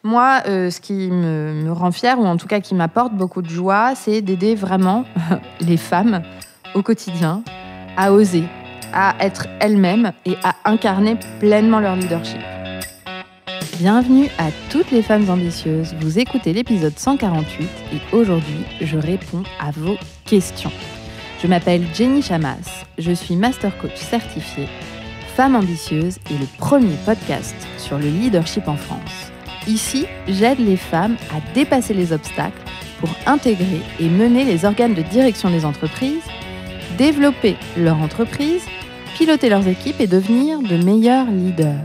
Moi, ce qui me rend fière, ou en tout cas qui m'apporte beaucoup de joie, c'est d'aider vraiment les femmes au quotidien à oser, à être elles-mêmes et à incarner pleinement leur leadership. Bienvenue à toutes les femmes ambitieuses. Vous écoutez l'épisode 148 et aujourd'hui, je réponds à vos questions. Je m'appelle Jenny Chamas, je suis master coach certifiée, femme ambitieuse et le premier podcast sur le leadership en France. Ici, j'aide les femmes à dépasser les obstacles pour intégrer et mener les organes de direction des entreprises, développer leur entreprise, piloter leurs équipes et devenir de meilleurs leaders.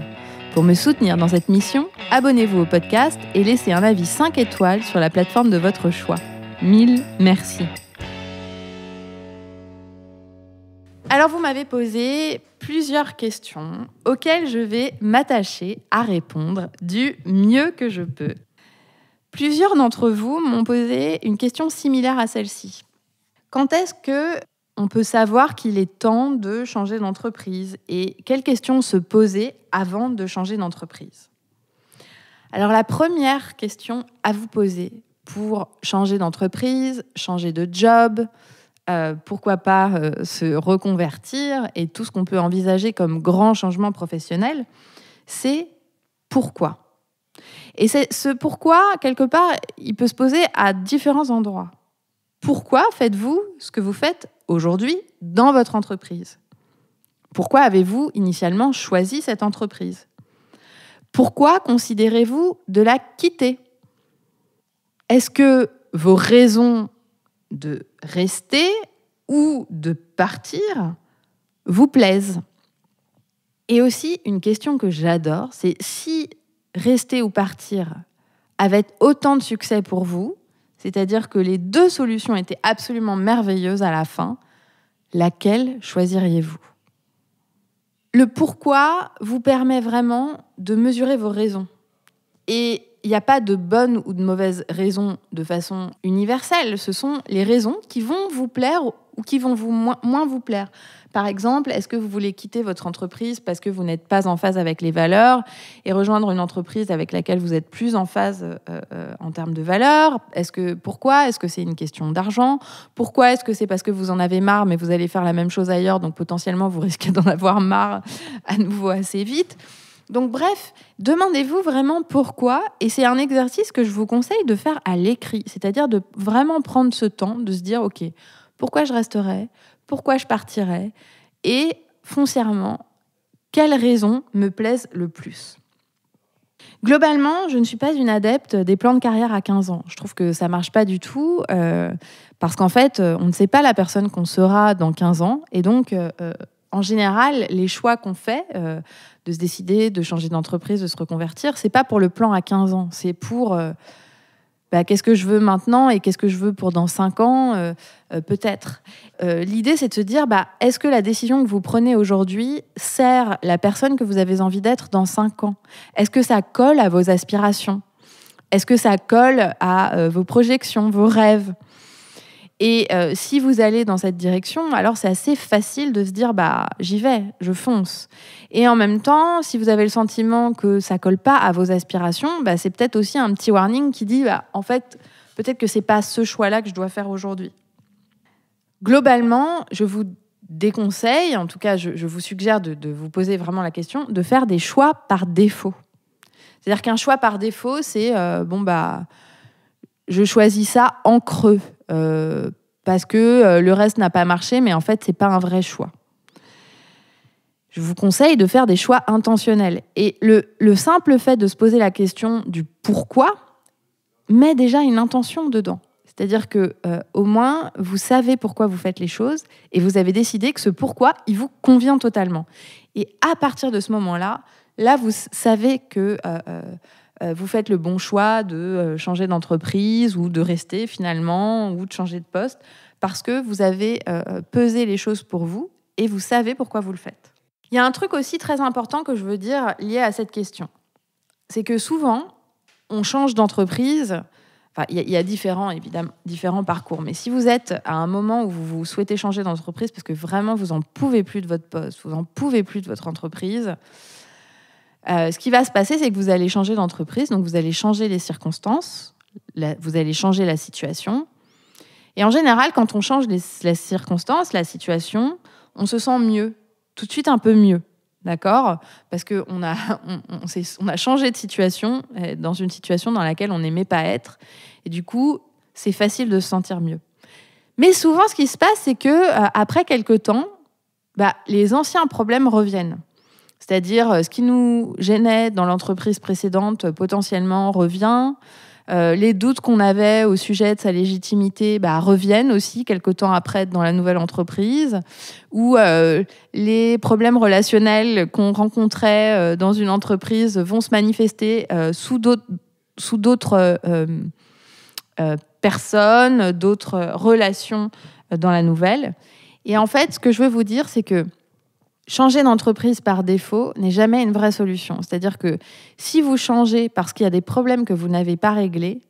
Pour me soutenir dans cette mission, abonnez-vous au podcast et laissez un avis 5 étoiles sur la plateforme de votre choix. 1000 merci. Alors vous m'avez posé plusieurs questions auxquelles je vais m'attacher à répondre du mieux que je peux. Plusieurs d'entre vous m'ont posé une question similaire à celle-ci. Quand est-ce qu'on peut savoir qu'il est temps de changer d'entreprise et quelles questions se poser avant de changer d'entreprise? Alors la première question à vous poser pour changer d'entreprise, changer de job, pourquoi pas se reconvertir et tout ce qu'on peut envisager comme grand changement professionnel, c'est pourquoi. Et ce pourquoi, quelque part, il peut se poser à différents endroits. Pourquoi faites-vous ce que vous faites aujourd'hui dans votre entreprise? Pourquoi avez-vous initialement choisi cette entreprise? Pourquoi considérez-vous de la quitter? Est-ce que vos raisons de rester ou de partir vous plaisent? Et aussi, une question que j'adore, c'est si rester ou partir avait autant de succès pour vous, c'est-à-dire que les deux solutions étaient absolument merveilleuses à la fin, laquelle choisiriez-vous? Le pourquoi vous permet vraiment de mesurer vos raisons. Et il n'y a pas de bonne ou de mauvaise raison de façon universelle. Ce sont les raisons qui vont vous plaire ou qui vont moins vous plaire. Par exemple, est-ce que vous voulez quitter votre entreprise parce que vous n'êtes pas en phase avec les valeurs et rejoindre une entreprise avec laquelle vous êtes plus en phase en termes de valeurs? Pourquoi? Est-ce que c'est une question d'argent? Pourquoi? Est-ce que c'est parce que vous en avez marre mais vous allez faire la même chose ailleurs, donc potentiellement vous risquez d'en avoir marre à nouveau assez vite? Donc bref, demandez-vous vraiment pourquoi, et c'est un exercice que je vous conseille de faire à l'écrit, c'est-à-dire de vraiment prendre ce temps, de se dire, ok, pourquoi je resterai, pourquoi je partirai, et foncièrement, quelles raisons me plaisent le plus. Globalement, je ne suis pas une adepte des plans de carrière à 15 ans. Je trouve que ça ne marche pas du tout, parce qu'en fait, on ne sait pas la personne qu'on sera dans 15 ans, et donc en général, les choix qu'on fait, de se décider, de changer d'entreprise, de se reconvertir, c'est pas pour le plan à 15 ans, c'est pour qu'est-ce que je veux maintenant et qu'est-ce que je veux pour dans 5 ans, peut-être. L'idée, c'est de se dire, est-ce que la décision que vous prenez aujourd'hui sert la personne que vous avez envie d'être dans 5 ans? Est-ce que ça colle à vos aspirations? Est-ce que ça colle à vos projections, vos rêves? Et si vous allez dans cette direction, alors c'est assez facile de se dire j'y vais, je fonce. Et en même temps, si vous avez le sentiment que ça colle pas à vos aspirations, c'est peut-être aussi un petit warning qui dit en fait, peut-être que c'est pas ce choix-là que je dois faire aujourd'hui. Globalement, je vous déconseille, en tout cas je vous suggère de vous poser vraiment la question, de faire des choix par défaut. C'est-à-dire qu'un choix par défaut, c'est je choisis ça en creux. Parce que le reste n'a pas marché, mais en fait, c'est pas un vrai choix. Je vous conseille de faire des choix intentionnels. Et le simple fait de se poser la question du pourquoi met déjà une intention dedans. C'est-à-dire que au moins, vous savez pourquoi vous faites les choses et vous avez décidé que ce pourquoi, il vous convient totalement. Et à partir de ce moment-là, vous savez que vous faites le bon choix de changer d'entreprise ou de rester finalement ou de changer de poste parce que vous avez pesé les choses pour vous et vous savez pourquoi vous le faites. Il y a un truc aussi très important que je veux dire lié à cette question. C'est que souvent, on change d'entreprise. Enfin, il y a différents parcours. Mais si vous êtes à un moment où vous souhaitez changer d'entreprise parce que vraiment, vous n'en pouvez plus de votre poste, vous n'en pouvez plus de votre entreprise, Ce qui va se passer, c'est que vous allez changer d'entreprise, donc vous allez changer les circonstances, vous allez changer la situation. Et en général, quand on change les circonstances, la situation, on se sent mieux, tout de suite un peu mieux, d'accord ? Parce qu'on a changé de situation, dans une situation dans laquelle on n'aimait pas être. Et du coup, c'est facile de se sentir mieux. Mais souvent, ce qui se passe, c'est qu'après quelques temps, les anciens problèmes reviennent. C'est-à-dire, ce qui nous gênait dans l'entreprise précédente, potentiellement revient. Les doutes qu'on avait au sujet de sa légitimité reviennent aussi quelque temps après dans la nouvelle entreprise, ou les problèmes relationnels qu'on rencontrait dans une entreprise vont se manifester sous d'autres personnes, d'autres relations dans la nouvelle. Et en fait, ce que je veux vous dire, c'est que changer d'entreprise par défaut n'est jamais une vraie solution. C'est-à-dire que si vous changez parce qu'il y a des problèmes que vous n'avez pas réglés,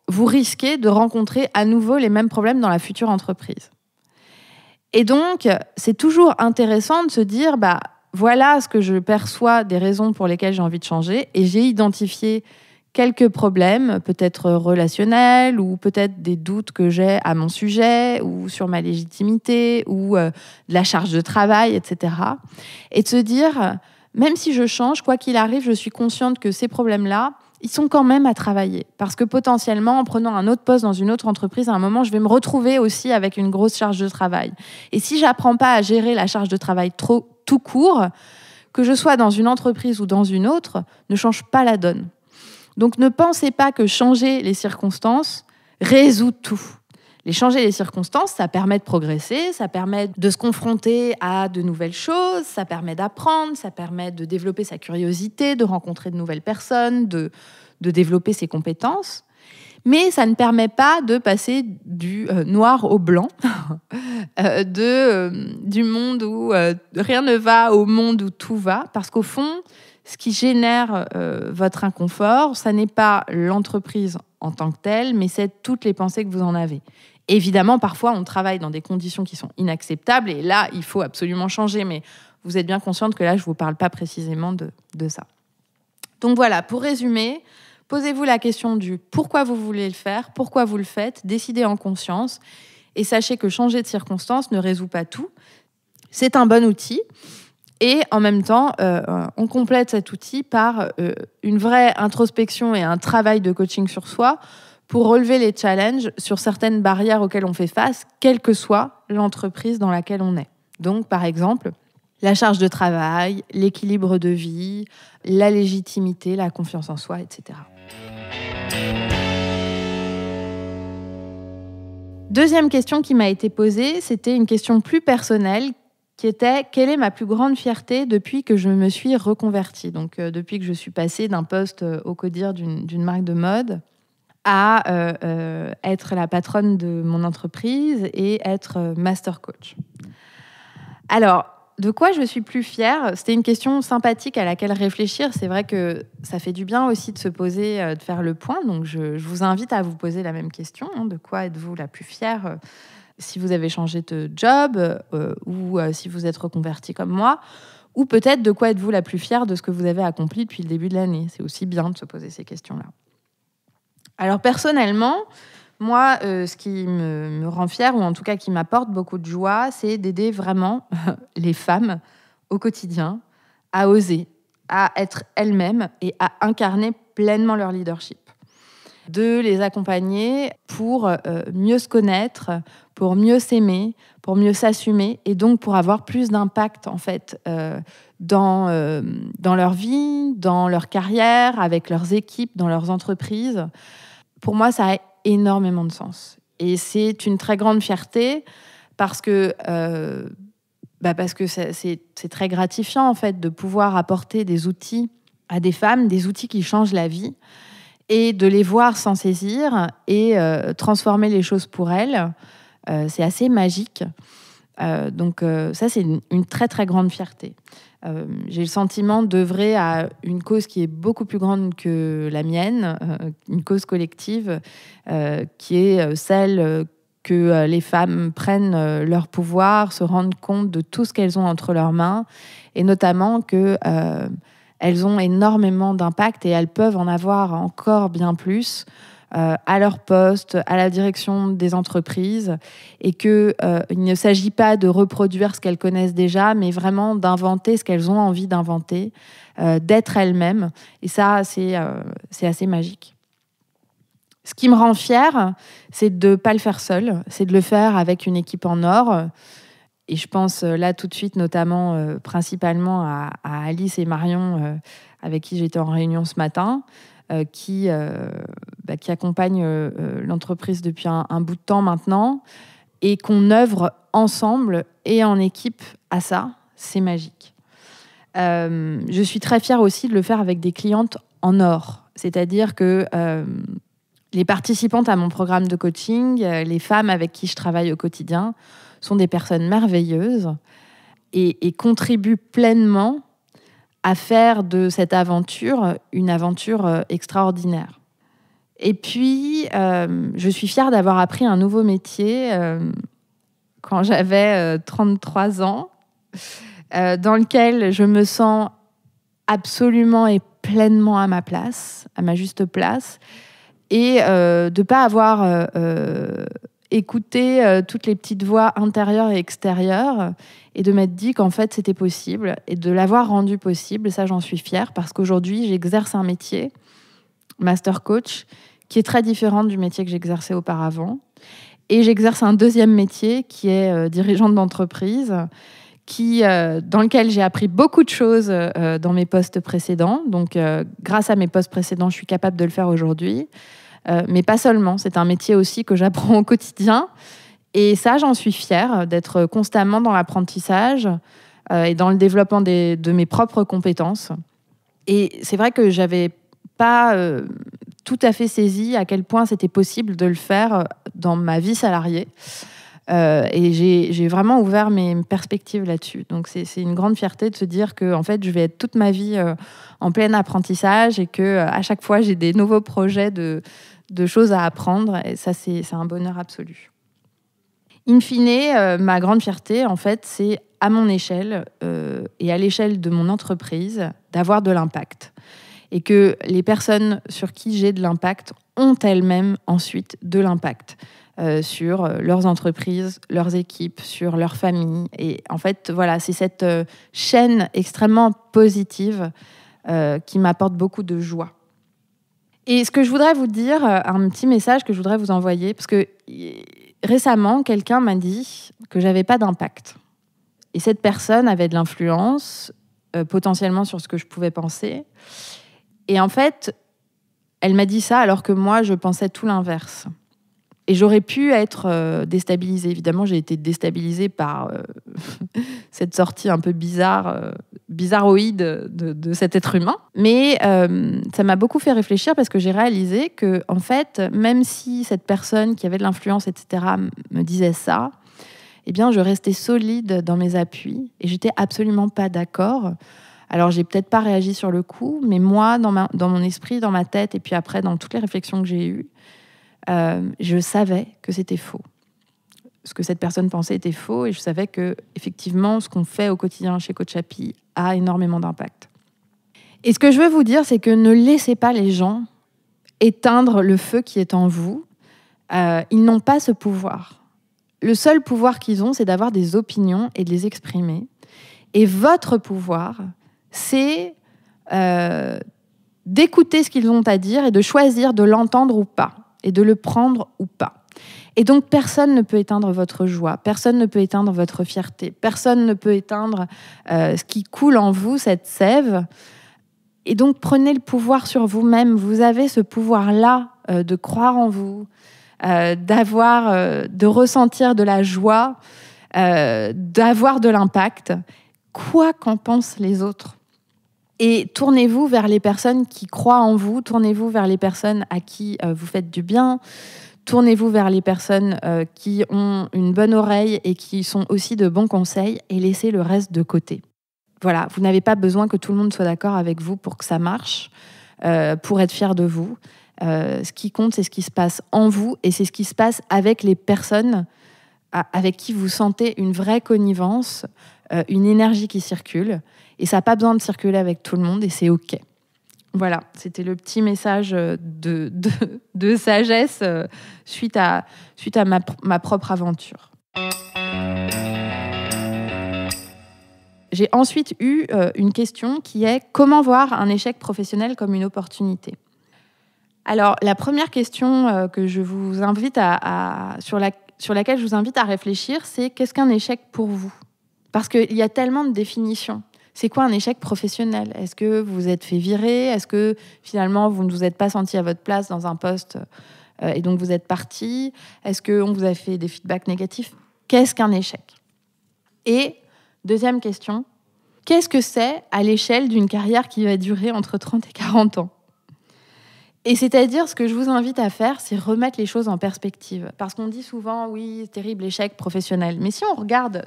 vous risquez de rencontrer à nouveau les mêmes problèmes dans la future entreprise. Et donc, c'est toujours intéressant de se dire, voilà ce que je perçois des raisons pour lesquelles j'ai envie de changer, et j'ai identifié quelques problèmes, peut-être relationnels, ou peut-être des doutes que j'ai à mon sujet, ou sur ma légitimité, ou de la charge de travail, etc. Et de se dire, même si je change, quoi qu'il arrive, je suis consciente que ces problèmes-là, ils sont quand même à travailler. Parce que potentiellement, en prenant un autre poste dans une autre entreprise, à un moment, je vais me retrouver aussi avec une grosse charge de travail. Et si je n'apprends pas à gérer la charge de travail tout court, que je sois dans une entreprise ou dans une autre, ne change pas la donne. Donc, ne pensez pas que changer les circonstances résout tout. Changer les circonstances, ça permet de progresser, ça permet de se confronter à de nouvelles choses, ça permet d'apprendre, ça permet de développer sa curiosité, de rencontrer de nouvelles personnes, de développer ses compétences. Mais ça ne permet pas de passer du noir au blanc, du monde où rien ne va au monde où tout va, parce qu'au fond, ce qui génère votre inconfort, ça n'est pas l'entreprise en tant que telle, mais c'est toutes les pensées que vous en avez. Évidemment, parfois, on travaille dans des conditions qui sont inacceptables, et là, il faut absolument changer, mais vous êtes bien consciente que là, je ne vous parle pas précisément de ça. Donc voilà, pour résumer, posez-vous la question du pourquoi vous voulez le faire, pourquoi vous le faites, décidez en conscience, et sachez que changer de circonstance ne résout pas tout. C'est un bon outil. Et en même temps, on complète cet outil par une vraie introspection et un travail de coaching sur soi pour relever les challenges sur certaines barrières auxquelles on fait face, quelle que soit l'entreprise dans laquelle on est. Donc, par exemple, la charge de travail, l'équilibre de vie, la légitimité, la confiance en soi, etc. Deuxième question qui m'a été posée, c'était une question plus personnelle qui était « Quelle est ma plus grande fierté depuis que je me suis reconvertie ?» Donc, depuis que je suis passée d'un poste au codir d'une marque de mode à être la patronne de mon entreprise et être master coach. Alors, de quoi je suis plus fière ? C'était une question sympathique à laquelle réfléchir. C'est vrai que ça fait du bien aussi de se poser, de faire le point. Donc, je vous invite à vous poser la même question. De quoi êtes-vous la plus fière si vous avez changé de job ou si vous êtes reconverti comme moi, ou peut-être de quoi êtes-vous la plus fière de ce que vous avez accompli depuis le début de l'année. C'est aussi bien de se poser ces questions-là. Alors personnellement, moi, ce qui me rend fière, ou en tout cas qui m'apporte beaucoup de joie, c'est d'aider vraiment les femmes au quotidien à oser, à être elles-mêmes et à incarner pleinement leur leadership. De les accompagner pour mieux se connaître, pour mieux s'aimer, pour mieux s'assumer et donc pour avoir plus d'impact en fait dans leur vie, dans leur carrière, avec leurs équipes, dans leurs entreprises. Pour moi, ça a énormément de sens. Et c'est une très grande fierté parce que c'est très gratifiant en fait de pouvoir apporter des outils à des femmes, des outils qui changent la vie, et de les voir s'en saisir et transformer les choses pour elles. C'est assez magique. Donc ça, c'est une très, très grande fierté. J'ai le sentiment d'œuvrer à une cause qui est beaucoup plus grande que la mienne, une cause collective, qui est celle que les femmes prennent leur pouvoir, se rendent compte de tout ce qu'elles ont entre leurs mains, et notamment que elles ont énormément d'impact et elles peuvent en avoir encore bien plus à leur poste, à la direction des entreprises, et qu'il ne s'agit pas de reproduire ce qu'elles connaissent déjà, mais vraiment d'inventer ce qu'elles ont envie d'inventer, d'être elles-mêmes. Et ça, c'est assez magique. Ce qui me rend fière, c'est de ne pas le faire seule, c'est de le faire avec une équipe en or. Et je pense là tout de suite notamment, principalement à Alice et Marion, avec qui j'étais en réunion ce matin, qui accompagnent l'entreprise depuis un bout de temps maintenant, et qu'on œuvre ensemble et en équipe à ça. C'est magique. Je suis très fière aussi de le faire avec des clientes en or. C'est-à-dire que les participantes à mon programme de coaching, les femmes avec qui je travaille au quotidien, sont des personnes merveilleuses et contribuent pleinement à faire de cette aventure une aventure extraordinaire. Et puis, je suis fière d'avoir appris un nouveau métier quand j'avais 33 ans, dans lequel je me sens absolument et pleinement à ma place, à ma juste place, et de ne pas avoir écouté toutes les petites voix intérieures et extérieures, et de m'être dit qu'en fait c'était possible, et de l'avoir rendu possible. Ça, j'en suis fière, parce qu'aujourd'hui j'exerce un métier, master coach, qui est très différent du métier que j'exerçais auparavant. Et j'exerce un deuxième métier qui est dirigeante d'entreprise, dans lequel j'ai appris beaucoup de choses dans mes postes précédents. Donc, grâce à mes postes précédents, je suis capable de le faire aujourd'hui. Mais pas seulement, c'est un métier aussi que j'apprends au quotidien. Et ça, j'en suis fière, d'être constamment dans l'apprentissage et dans le développement de mes propres compétences. Et c'est vrai que j'avais pas tout à fait saisi à quel point c'était possible de le faire dans ma vie salariée. Et j'ai vraiment ouvert mes perspectives là-dessus. Donc c'est une grande fierté de se dire que en fait, je vais être toute ma vie en plein apprentissage, et que à chaque fois, j'ai des nouveaux projets de choses à apprendre. Et ça, c'est un bonheur absolu. In fine, ma grande fierté, en fait, c'est à mon échelle et à l'échelle de mon entreprise d'avoir de l'impact. Et que les personnes sur qui j'ai de l'impact ont elles-mêmes ensuite de l'impact sur leurs entreprises, leurs équipes, sur leurs familles. Et en fait, voilà, c'est cette chaîne extrêmement positive qui m'apporte beaucoup de joie. Et ce que je voudrais vous dire, un petit message que je voudrais vous envoyer, parce que récemment, quelqu'un m'a dit que j'avais pas d'impact. Et cette personne avait de l'influence, potentiellement sur ce que je pouvais penser. Et en fait, elle m'a dit ça alors que moi, je pensais tout l'inverse. Et j'aurais pu être déstabilisée. Évidemment, j'ai été déstabilisée par cette sortie un peu bizarroïde de cet être humain. Mais ça m'a beaucoup fait réfléchir, parce que j'ai réalisé que, en fait, même si cette personne qui avait de l'influence, etc., me disait ça, eh bien, je restais solide dans mes appuis et j'étais absolument pas d'accord. Alors, j'ai peut-être pas réagi sur le coup, mais moi, dans mon esprit, dans ma tête, et puis après, dans toutes les réflexions que j'ai eues, je savais que c'était faux. Ce que cette personne pensait était faux, et je savais que, effectivement, ce qu'on fait au quotidien chez Coach Happy a énormément d'impact. Et ce que je veux vous dire, c'est que ne laissez pas les gens éteindre le feu qui est en vous. Ils n'ont pas ce pouvoir. Le seul pouvoir qu'ils ont, c'est d'avoir des opinions et de les exprimer. Et votre pouvoir, c'est d'écouter ce qu'ils ont à dire et de choisir de l'entendre ou pas, et de le prendre ou pas. Et donc, personne ne peut éteindre votre joie, personne ne peut éteindre votre fierté, personne ne peut éteindre ce qui coule en vous, cette sève. Et donc, prenez le pouvoir sur vous-même. Vous avez ce pouvoir-là de croire en vous, de ressentir de la joie, d'avoir de l'impact, quoi qu'en pensent les autres. Et tournez-vous vers les personnes qui croient en vous, tournez-vous vers les personnes à qui vous faites du bien, tournez-vous vers les personnes qui ont une bonne oreille et qui sont aussi de bons conseils, et laissez le reste de côté. Voilà, vous n'avez pas besoin que tout le monde soit d'accord avec vous pour que ça marche, pour être fier de vous. Ce qui compte, c'est ce qui se passe en vous, et c'est ce qui se passe avec les personnes avec qui vous sentez une vraie connivence, une énergie qui circule. Et ça n'a pas besoin de circuler avec tout le monde et c'est OK. Voilà, c'était le petit message de sagesse suite à ma propre aventure. J'ai ensuite eu une question qui est « Comment voir un échec professionnel comme une opportunité ?» Alors, la première question que je vous invite sur laquelle je vous invite à réfléchir, c'est « Qu'est-ce qu'un échec pour vous ?» Parce qu'il y a tellement de définitions. C'est quoi un échec professionnel ? Est-ce que vous vous êtes fait virer ? Est-ce que finalement vous ne vous êtes pas senti à votre place dans un poste et donc vous êtes parti ? Est-ce qu'on vous a fait des feedbacks négatifs ? Qu'est-ce qu'un échec ? Et deuxième question, qu'est-ce que c'est à l'échelle d'une carrière qui va durer entre 30 et 40 ans ? Et c'est-à-dire, ce que je vous invite à faire, c'est remettre les choses en perspective. Parce qu'on dit souvent, oui, terrible échec professionnel. Mais si on regarde,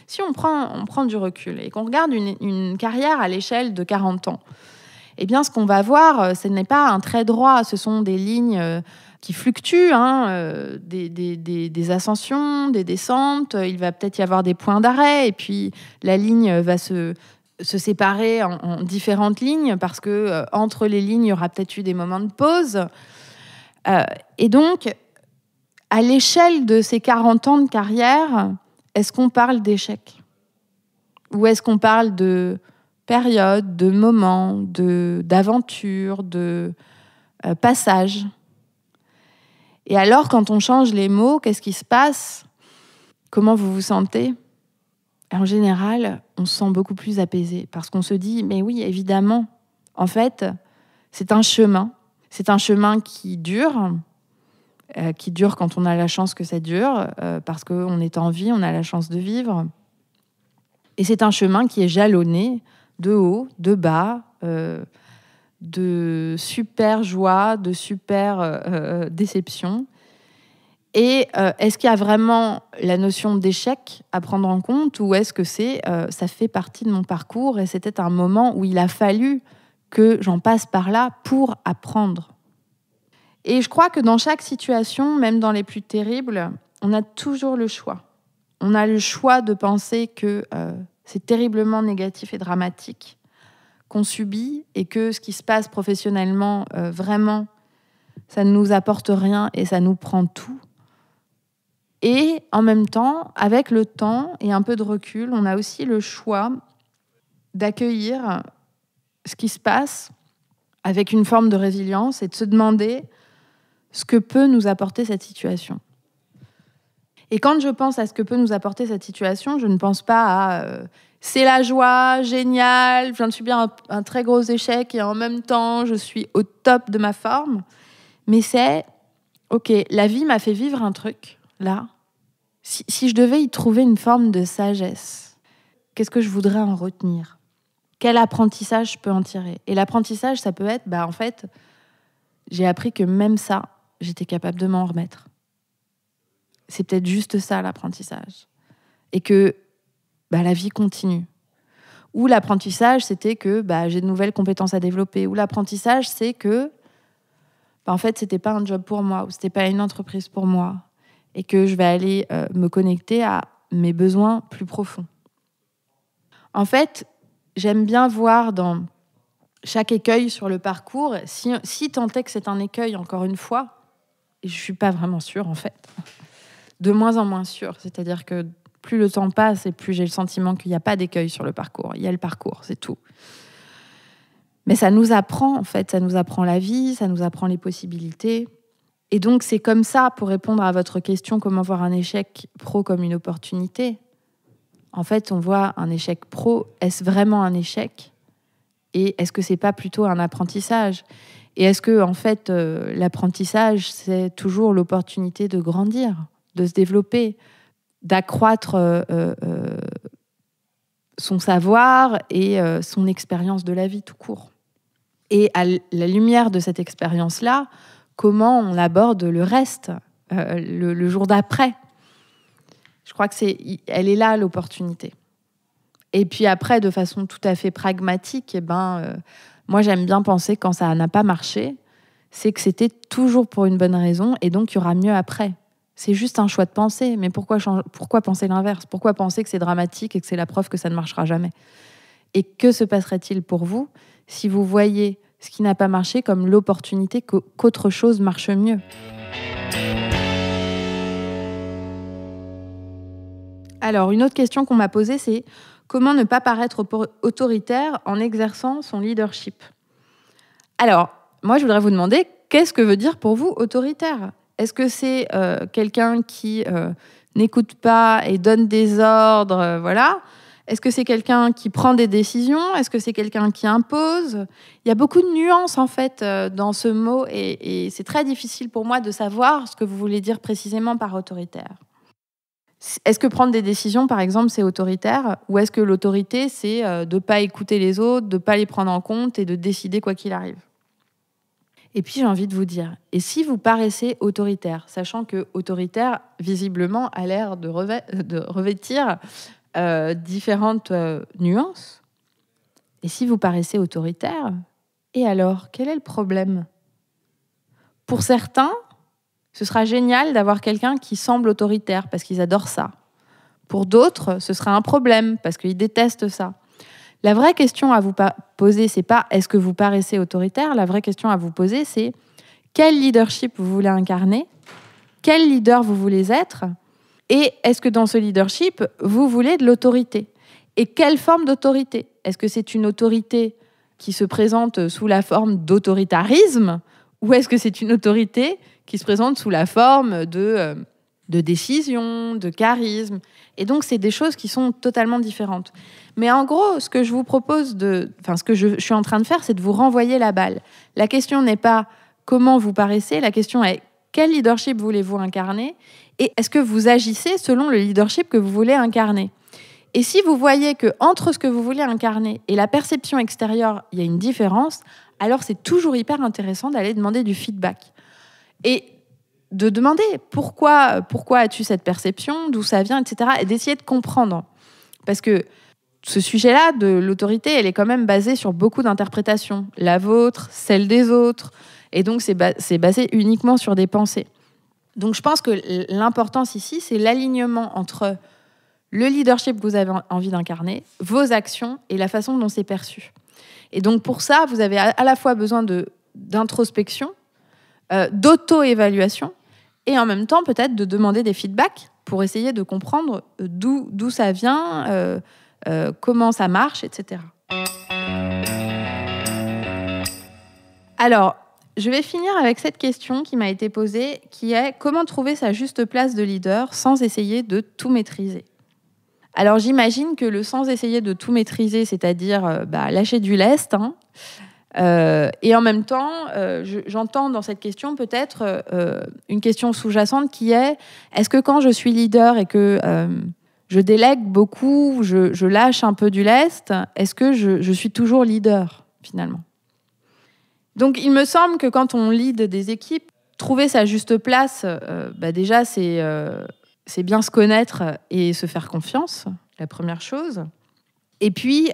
si on prend du recul et qu'on regarde une carrière à l'échelle de 40 ans, eh bien, ce qu'on va voir, ce n'est pas un trait droit, ce sont des lignes qui fluctuent, des ascensions, des descentes. Il va peut-être y avoir des points d'arrêt et puis la ligne va se séparer en différentes lignes parce que entre les lignes, il y aura peut-être eu des moments de pause. Et donc, à l'échelle de ces 40 ans de carrière, est-ce qu'on parle d'échec ? Ou est-ce qu'on parle de période, de moments, d'aventure, de passage ? Et alors, quand on change les mots, qu'est-ce qui se passe ? Comment vous vous sentez ? En général, on se sent beaucoup plus apaisé parce qu'on se dit, mais oui, évidemment, en fait, c'est un chemin. C'est un chemin qui dure quand on a la chance que ça dure, parce qu'on est en vie, on a la chance de vivre. Et c'est un chemin qui est jalonné de haut, de bas, de super joie, de super déception. Et est-ce qu'il y a vraiment la notion d'échec à prendre en compte ou est-ce que ça fait partie de mon parcours et c'était un moment où il a fallu que j'en passe par là pour apprendre ? Et je crois que dans chaque situation, même dans les plus terribles, on a toujours le choix. On a le choix de penser que c'est terriblement négatif et dramatique qu'on subit et que ce qui se passe professionnellement, vraiment, ça ne nous apporte rien et ça nous prend tout. Et en même temps, avec le temps et un peu de recul, on a aussi le choix d'accueillir ce qui se passe avec une forme de résilience et de se demander ce que peut nous apporter cette situation. Et quand je pense à ce que peut nous apporter cette situation, je ne pense pas à c'est la joie, génial, je viens de subir un très gros échec et en même temps, je suis au top de ma forme. Mais c'est, ok, la vie m'a fait vivre un truc, là. Si je devais y trouver une forme de sagesse, qu'est-ce que je voudrais en retenir ? Quel apprentissage je peux en tirer ? Et l'apprentissage, ça peut être, en fait, j'ai appris que même ça, j'étais capable de m'en remettre. C'est peut-être juste ça, l'apprentissage. Et que la vie continue. Ou l'apprentissage, c'était que j'ai de nouvelles compétences à développer. Ou l'apprentissage, c'est que en fait, c'était pas un job pour moi, ou c'était pas une entreprise pour moi. Et que je vais aller me connecter à mes besoins plus profonds. En fait, j'aime bien voir dans chaque écueil sur le parcours, si tant est que c'est un écueil, encore une fois, et je ne suis pas vraiment sûre, en fait, de moins en moins sûre. C'est-à-dire que plus le temps passe et plus j'ai le sentiment qu'il n'y a pas d'écueil sur le parcours. Il y a le parcours, c'est tout. Mais ça nous apprend, en fait, ça nous apprend la vie, ça nous apprend les possibilités. Et donc, c'est comme ça, pour répondre à votre question, comment voir un échec pro comme une opportunité ? En fait, on voit un échec pro, est-ce vraiment un échec ? Et est-ce que c'est pas plutôt un apprentissage ? Et est-ce que, en fait, l'apprentissage, c'est toujours l'opportunité de grandir, de se développer, d'accroître son savoir et son expérience de la vie tout court ? Et à la lumière de cette expérience-là, comment on aborde le reste, le jour d'après. Je crois que elle est là, l'opportunité. Et puis après, de façon tout à fait pragmatique, moi, j'aime bien penser quand ça n'a pas marché, c'est que c'était toujours pour une bonne raison et donc il y aura mieux après. C'est juste un choix de pensée. Mais pourquoi penser l'inverse ? Pourquoi penser que c'est dramatique et que c'est la preuve que ça ne marchera jamais ? Et que se passerait-il pour vous si vous voyez ce qui n'a pas marché comme l'opportunité qu'autre chose marche mieux? Alors, une autre question qu'on m'a posée, c'est comment ne pas paraître autoritaire en exerçant son leadership? Alors, moi, je voudrais vous demander, qu'est-ce que veut dire pour vous autoritaire? Est-ce que c'est quelqu'un qui n'écoute pas et donne des ordres, voilà? Est-ce que c'est quelqu'un qui prend des décisions? Est-ce que c'est quelqu'un qui impose? Il y a beaucoup de nuances, en fait, dans ce mot, et c'est très difficile pour moi de savoir ce que vous voulez dire précisément par autoritaire. Est-ce que prendre des décisions, par exemple, c'est autoritaire? Ou est-ce que l'autorité, c'est de ne pas écouter les autres, de ne pas les prendre en compte et de décider quoi qu'il arrive? Et puis, j'ai envie de vous dire, et si vous paraissez autoritaire, sachant que autoritaire, visiblement, a l'air de revêtir différentes nuances, et si vous paraissez autoritaire, et alors, quel est le problème? Pour certains, ce sera génial d'avoir quelqu'un qui semble autoritaire parce qu'ils adorent ça. Pour d'autres, ce sera un problème parce qu'ils détestent ça. La vraie question à vous poser, c'est pas est-ce que vous paraissez autoritaire. La vraie question à vous poser, c'est quel leadership vous voulez incarner, quel leader vous voulez être, et est-ce que dans ce leadership, vous voulez de l'autorité? Et quelle forme d'autorité? Est-ce que c'est une autorité qui se présente sous la forme d'autoritarisme, ou est-ce que c'est une autorité qui se présente sous la forme de décision, de charisme? Et donc, c'est des choses qui sont totalement différentes. Mais en gros, ce que je vous propose ce que je suis en train de faire, c'est de vous renvoyer la balle. La question n'est pas comment vous paraissez, la question est quel leadership voulez-vous incarner et est-ce que vous agissez selon le leadership que vous voulez incarner? Et si vous voyez qu'entre ce que vous voulez incarner et la perception extérieure, il y a une différence, alors c'est toujours hyper intéressant d'aller demander du feedback. Et de demander pourquoi as-tu cette perception, d'où ça vient, etc. Et d'essayer de comprendre. Parce que ce sujet-là de l'autorité, elle est quand même basée sur beaucoup d'interprétations. La vôtre, celle des autres. Et donc, c'est basé uniquement sur des pensées. Donc, je pense que l'importance ici, c'est l'alignement entre le leadership que vous avez envie d'incarner, vos actions et la façon dont c'est perçu. Et donc, pour ça, vous avez à la fois besoin d'introspection, d'auto-évaluation, et en même temps, peut-être de demander des feedbacks pour essayer de comprendre d'où ça vient, comment ça marche, etc. Alors, je vais finir avec cette question qui m'a été posée, qui est comment trouver sa juste place de leader sans essayer de tout maîtriser? Alors, j'imagine que le sans essayer de tout maîtriser, c'est-à-dire lâcher du lest, et en même temps, j'entends dans cette question peut-être une question sous-jacente qui est est-ce que quand je suis leader et que je délègue beaucoup, je lâche un peu du lest, est-ce que je suis toujours leader finalement? Donc il me semble que quand on lead des équipes, trouver sa juste place, déjà c'est bien se connaître et se faire confiance, la première chose. Et puis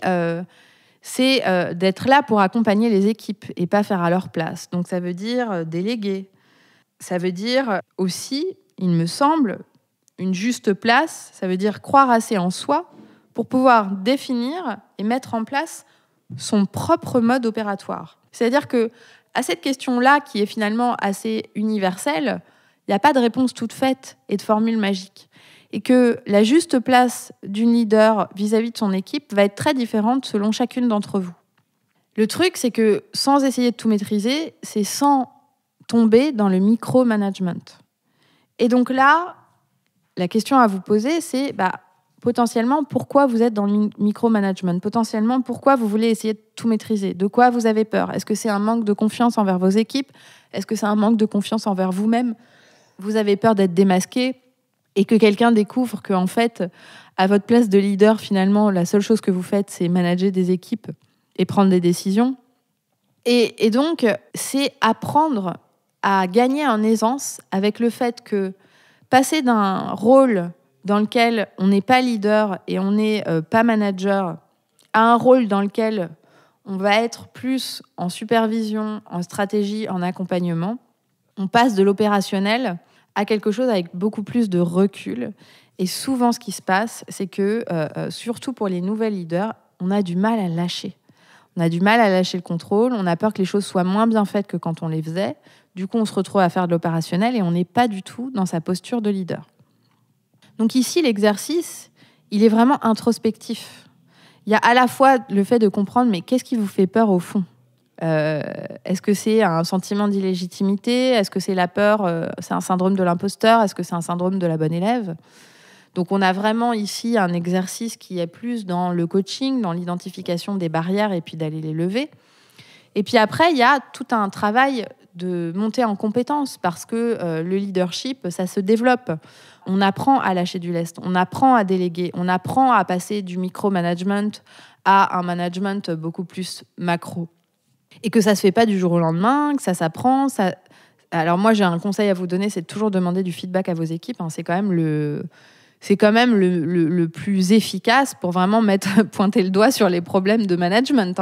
c'est d'être là pour accompagner les équipes et pas faire à leur place. Donc ça veut dire déléguer. Ça veut dire aussi, il me semble, une juste place. Ça veut dire croire assez en soi pour pouvoir définir et mettre en place son propre mode opératoire. C'est-à-dire que à cette question-là, qui est finalement assez universelle, il n'y a pas de réponse toute faite et de formule magique. Et que la juste place d'une leader vis-à-vis de son équipe va être très différente selon chacune d'entre vous. Le truc, c'est que sans essayer de tout maîtriser, c'est sans tomber dans le micromanagement. Et donc là, la question à vous poser, c'est potentiellement, pourquoi vous êtes dans le micromanagement? Potentiellement, pourquoi vous voulez essayer de tout maîtriser? De quoi vous avez peur? Est-ce que c'est un manque de confiance envers vos équipes? Est-ce que c'est un manque de confiance envers vous-même? Vous avez peur d'être démasqué et que quelqu'un découvre qu'en fait, à votre place de leader, finalement, la seule chose que vous faites, c'est manager des équipes et prendre des décisions. Et donc, c'est apprendre à gagner en aisance avec le fait que passer d'un rôle dans lequel on n'est pas leader et on n'est pas manager à un rôle dans lequel on va être plus en supervision, en stratégie, en accompagnement, on passe de l'opérationnel à quelque chose avec beaucoup plus de recul. Et souvent, ce qui se passe, c'est que, surtout pour les nouvelles leaders, on a du mal à lâcher. On a du mal à lâcher le contrôle, on a peur que les choses soient moins bien faites que quand on les faisait. Du coup, on se retrouve à faire de l'opérationnel et on n'est pas du tout dans sa posture de leader. Donc ici, l'exercice, il est vraiment introspectif. Il y a à la fois le fait de comprendre, mais qu'est-ce qui vous fait peur au fond ? Est-ce que c'est un sentiment d'illégitimité ? Est-ce que c'est la peur ? C'est un syndrome de l'imposteur ? Est-ce que c'est un syndrome de la bonne élève ? Donc, on a vraiment ici un exercice qui est plus dans le coaching, dans l'identification des barrières et puis d'aller les lever. Et puis après, il y a tout un travail de montée en compétences parce que le leadership, ça se développe. On apprend à lâcher du lest, on apprend à déléguer, on apprend à passer du micromanagement à un management beaucoup plus macro. Et que ça ne se fait pas du jour au lendemain, que ça s'apprend. Alors moi, j'ai un conseil à vous donner, c'est de toujours demander du feedback à vos équipes. C'est quand même le plus efficace pour vraiment pointer le doigt sur les problèmes de management.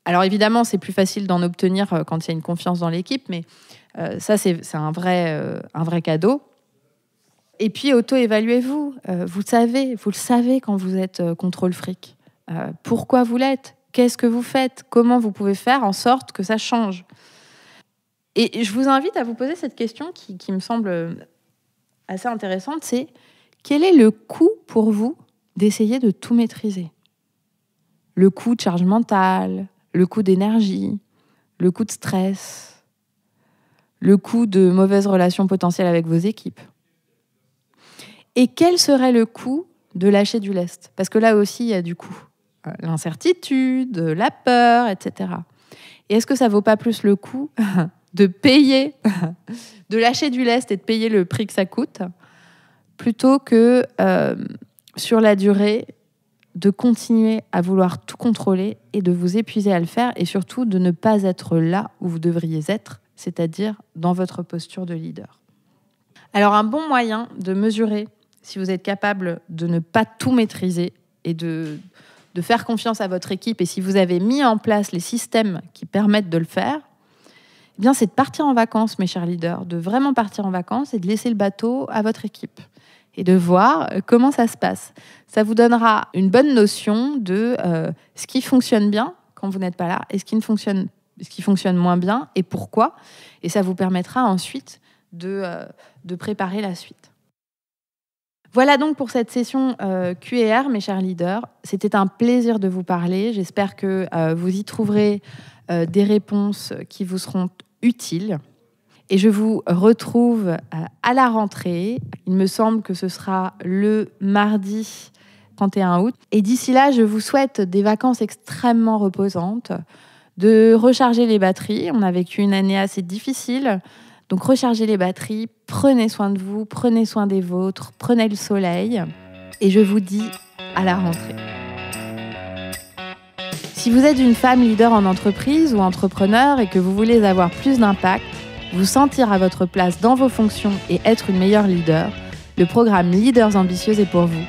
Alors évidemment, c'est plus facile d'en obtenir quand il y a une confiance dans l'équipe, mais ça, c'est un vrai cadeau. Et puis, auto-évaluez-vous. Vous le savez quand vous êtes contrôle fric. Pourquoi vous l'êtes ? Qu'est-ce que vous faites ? Comment vous pouvez faire en sorte que ça change ? Et je vous invite à vous poser cette question qui me semble assez intéressante, c'est quel est le coût pour vous d'essayer de tout maîtriser ? Le coût de charge mentale, le coût d'énergie, le coût de stress, le coût de mauvaises relations potentielles avec vos équipes. Et quel serait le coût de lâcher du lest ? Parce que là aussi, il y a du coût. L'incertitude, la peur, etc. Et est-ce que ça ne vaut pas plus le coup de payer, de lâcher du lest et de payer le prix que ça coûte, plutôt que, sur la durée, de continuer à vouloir tout contrôler et de vous épuiser à le faire, et surtout de ne pas être là où vous devriez être, c'est-à-dire dans votre posture de leader. Alors, un bon moyen de mesurer si vous êtes capable de ne pas tout maîtriser et de faire confiance à votre équipe, et si vous avez mis en place les systèmes qui permettent de le faire, eh bien, c'est de partir en vacances, mes chers leaders, de vraiment partir en vacances et de laisser le bateau à votre équipe et de voir comment ça se passe. Ça vous donnera une bonne notion de ce qui fonctionne bien quand vous n'êtes pas là et ce qui fonctionne moins bien et pourquoi. Et ça vous permettra ensuite de préparer la suite. Voilà donc pour cette session Q&R, mes chers leaders. C'était un plaisir de vous parler. J'espère que vous y trouverez des réponses qui vous seront utiles. Et je vous retrouve à la rentrée. Il me semble que ce sera le mardi 31 août. Et d'ici là, je vous souhaite des vacances extrêmement reposantes, de recharger les batteries. On a vécu une année assez difficile. Donc, rechargez les batteries, prenez soin de vous, prenez soin des vôtres, prenez le soleil. Et je vous dis à la rentrée. Si vous êtes une femme leader en entreprise ou entrepreneur et que vous voulez avoir plus d'impact, vous sentir à votre place dans vos fonctions et être une meilleure leader, le programme Leaders Ambitieuses est pour vous.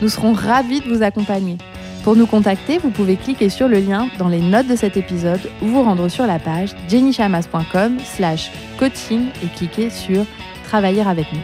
Nous serons ravis de vous accompagner. Pour nous contacter, vous pouvez cliquer sur le lien dans les notes de cet épisode ou vous rendre sur la page jennychamas.com/coaching et cliquer sur « Travailler avec nous ».